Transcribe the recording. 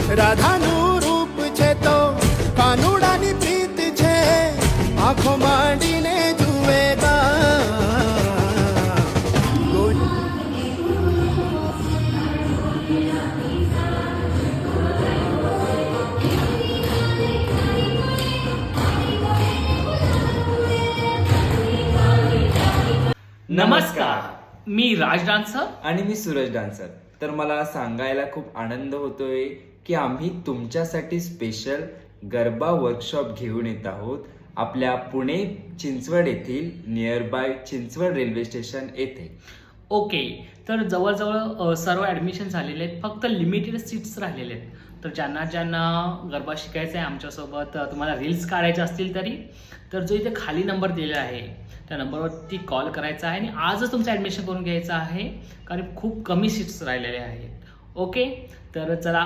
રાધાનું રૂપ છે તો કાનુડાની પ્રીત છે આંખો માંડીને જુએગા नमस्कार, मी राज डान्सर. आणि मी सूरज डान्सर. तर मला सांगायला खूप आनंद होतोय की आम्ही तुमच्यासाठी स्पेशल गरबा वर्कशॉप घेऊन येत आहोत आपल्या पुणे चिंचवड येथील near by Chinchwad railway station येथे. ओके, तर जवळजवळ सर्व ॲडमिशन झालेले आहेत. फक्त लिमिटेड सीट्स राहिलेले आहेत. तर ज्यांना गरबा शिकायचा आहे आमच्यासोबत, तुम्हाला रील्स काढायचे असतील तरी, तर जो इथे खाली नंबर दिलेला आहे त्या नंबरवरती कॉल करायचा आहे आणि आजच तुमचं ॲडमिशन करून घ्यायचं आहे, कारण खूप कमी सीट्स राहिलेले आहेत. ओके, तर चला